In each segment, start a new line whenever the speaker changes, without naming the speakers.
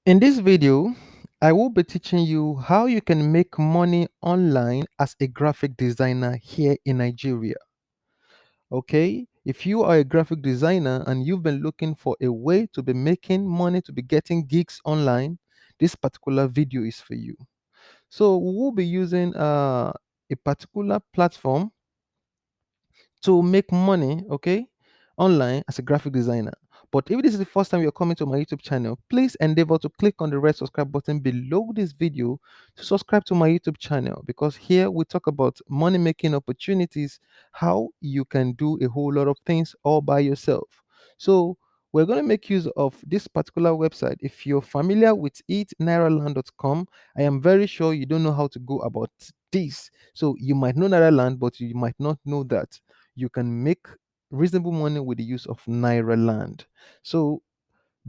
In this video, I will be teaching you how you can make money online as a graphic designer here in Nigeria. Okay, if you are a graphic designer and you've been looking for a way to be making money, to be getting gigs online, this particular video is for you. So, we will be using a particular platform to make money, okay, online as a graphic designer. But if this is the first time you're coming to my YouTube channel, please endeavor to click on the red subscribe button below this video to subscribe to my YouTube channel, because here we talk about money making opportunities, how you can do a whole lot of things all by yourself. So we're going to make use of this particular website. If you're familiar with it, nairaland.com, I am very sure you don't know how to go about this. So you might know Nairaland, but you might not know that you can make reasonable money with the use of Nairaland. So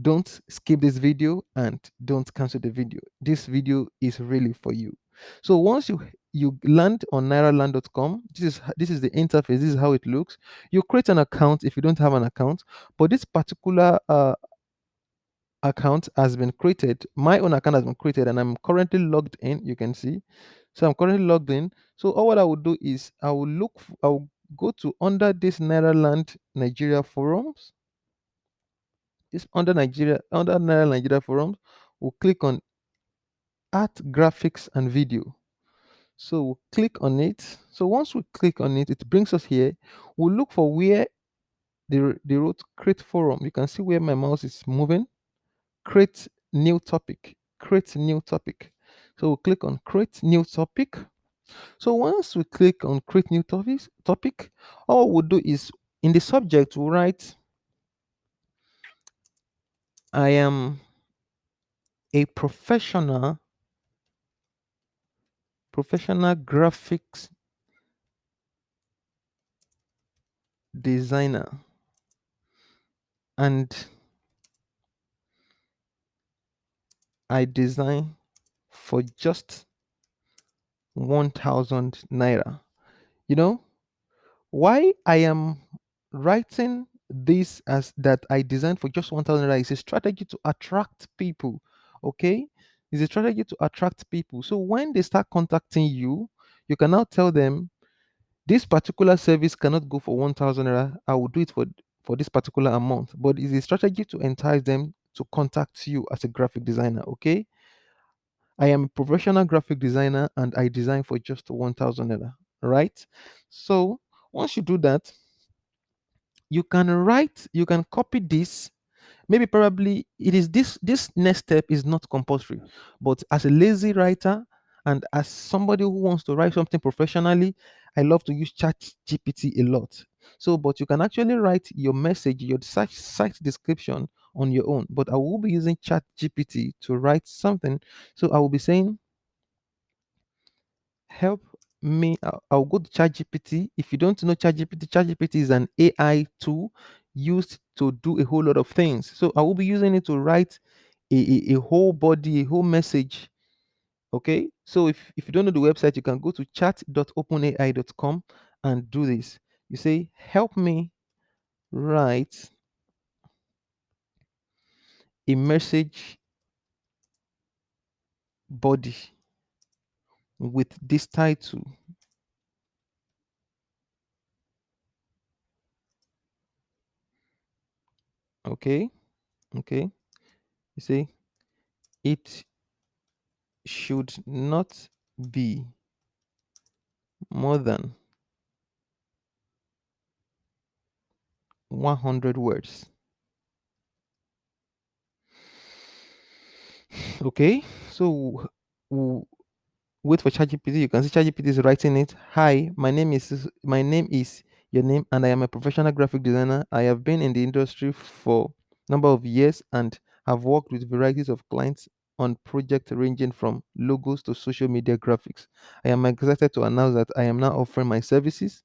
don't skip this video and don't cancel the video. This video is really for you. So once you land on nairaland.com, this is the interface. This is how it looks. You create an account if you don't have an account, but this particular account has been created. My own account has been created, and I'm currently logged in. You can see. So I'm currently logged in. So all what I will do is I will go to under this Nairaland Nigeria forums. This under Nairaland Nigeria forums, we'll click on art, graphics, and video. So we'll click on it. So once we click on it, it brings us here. We'll look for where they wrote create forum. You can see where my mouse is moving. Create new topic. Create new topic. So we'll click on create new topic. So once we click on create new topic, all we'll do is in the subject we'll write I am a professional graphics designer, and I design for just 1000 naira. You know why I am writing this as that I designed for just 1000 naira is a strategy to attract people. Okay, it's a strategy to attract people. So when they start contacting you, you can now tell them this particular service cannot go for 1000 naira. I will do it for this particular amount. But it's a strategy to entice them to contact you as a graphic designer. Okay, I am a professional graphic designer and I design for just 1000 naira. Right. So once you do that, you can copy this. Maybe probably it is this next step is not compulsory, but as a lazy writer and as somebody who wants to write something professionally, I love to use chat gpt a lot. So but you can actually write your message, your site description on your own, but I will be using chat gpt to write something. So I will be saying help me. I'll go to ChatGPT. If you don't know ChatGPT is an AI tool used to do a whole lot of things. So I will be using it to write a whole body, a whole message. Okay. So if you don't know the website, you can go to chat.openai.com and do this. You say, help me write a message body with this title. Okay. Okay. You say it should not be more than 100 words. Okay, so w- wait for ChatGPT. You can see ChatGPT is writing it. Hi, my name is your name, and I am a professional graphic designer. I have been in the industry for number of years and have worked with varieties of clients on projects ranging from logos to social media graphics. I am excited to announce that I am now offering my services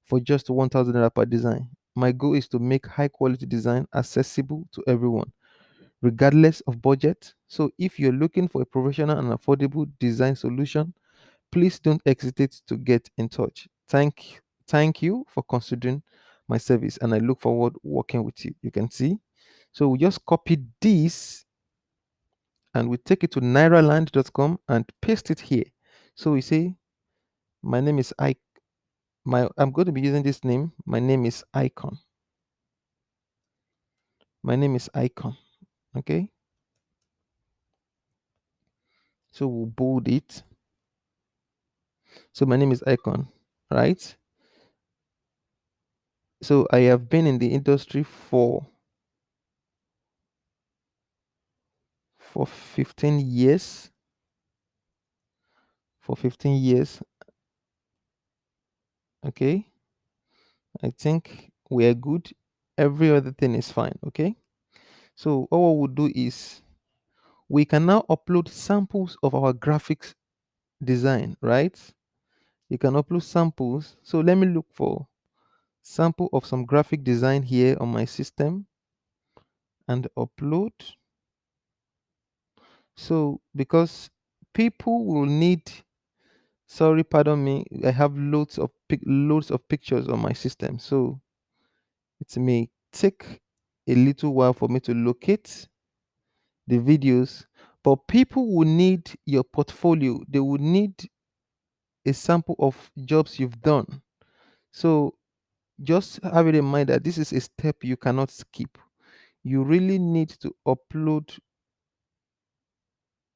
for just 1000 naira per design. My goal is to make high quality design accessible to everyone regardless of budget. So if you're looking for a professional and affordable design solution, please don't hesitate to get in touch. Thank you for considering my service and I look forward working with you. You can see. So we just copy this and we take it to nairaland.com and paste it here. So we say, my name is I'm going to be using this name. My name is Icon. My name is Icon. Okay. So we'll bold it. So my name is Icon, right? So I have been in the industry for 15 years. For 15 years. Okay. I think we are good. Every other thing is fine. Okay. So all we'll do is we can now upload samples of our graphics design, right? You can upload samples. So let me look for sample of some graphic design here on my system and upload. So because people will need, sorry, pardon me, I have loads of pictures on my system, so it may take a little while for me to locate the videos, but people will need your portfolio. They will need a sample of jobs you've done. So just have it in mind that this is a step you cannot skip. You really need to upload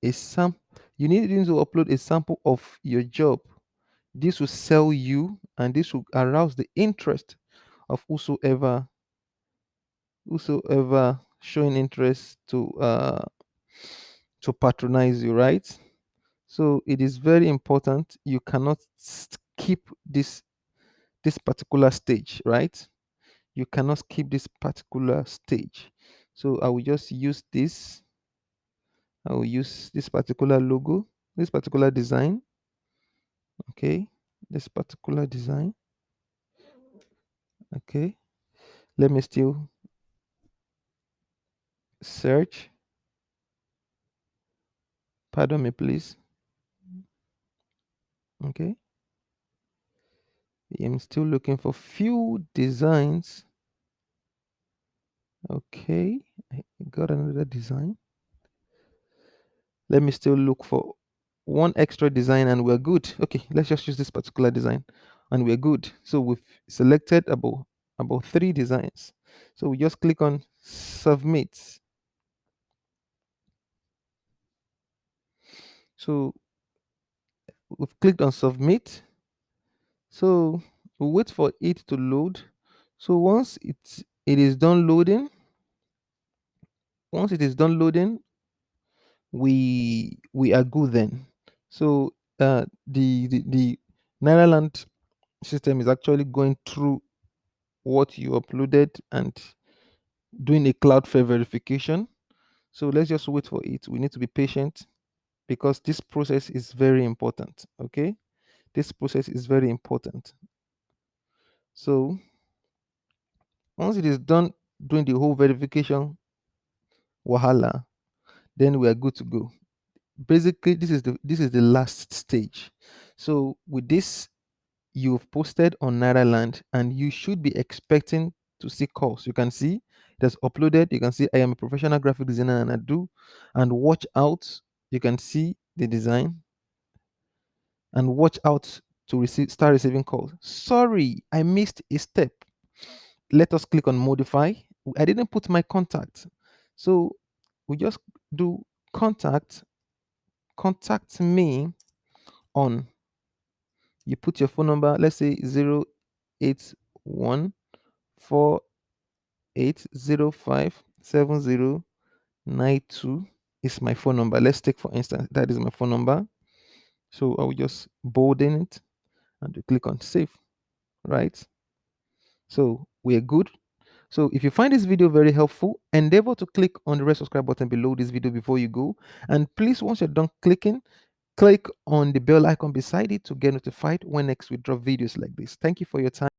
a sam you need to upload a sample of your job. This will sell you, and this will arouse the interest of whosoever showing interest to patronize you, right? So it is very important. You cannot skip this particular stage, right? You cannot skip this particular stage. So I will just use this. I will use this particular logo, this particular design. Okay, this particular design. Okay, let me still search. Pardon me, please. Okay, I'm still looking for few designs. Okay, I got another design. Let me still look for one extra design and we're good. Okay, let's just use this particular design and we're good. So we've selected about 3 designs. So we just click on submit. So we've clicked on submit. So we wait for it to load. So it is done loading, once it is done loading, we are good then. So the Nairaland system is actually going through what you uploaded and doing a Cloudflare verification. So let's just wait for it. We need to be patient because this process is very important. Okay, this process is very important. So once it is done doing the whole verification wahala, then we are good to go. Basically, this is the last stage. So with this, you've posted on Nairaland and you should be expecting to see calls. You can see it has uploaded. You can see I am a professional graphic designer and I do. And watch out. You can see the design and watch out to start receiving calls. Sorry, I missed a step. Let us click on modify. I didn't put my contact. So we just do contact me on. You put your phone number, let's say 08148057092 is my phone number. Let's take for instance, that is my phone number. So I will just bolden it and we click on save, right? So we are good. So if you find this video very helpful, endeavor to click on the red subscribe button below this video before you go. And please, once you're done clicking, click on the bell icon beside it to get notified when next we drop videos like this. Thank you for your time.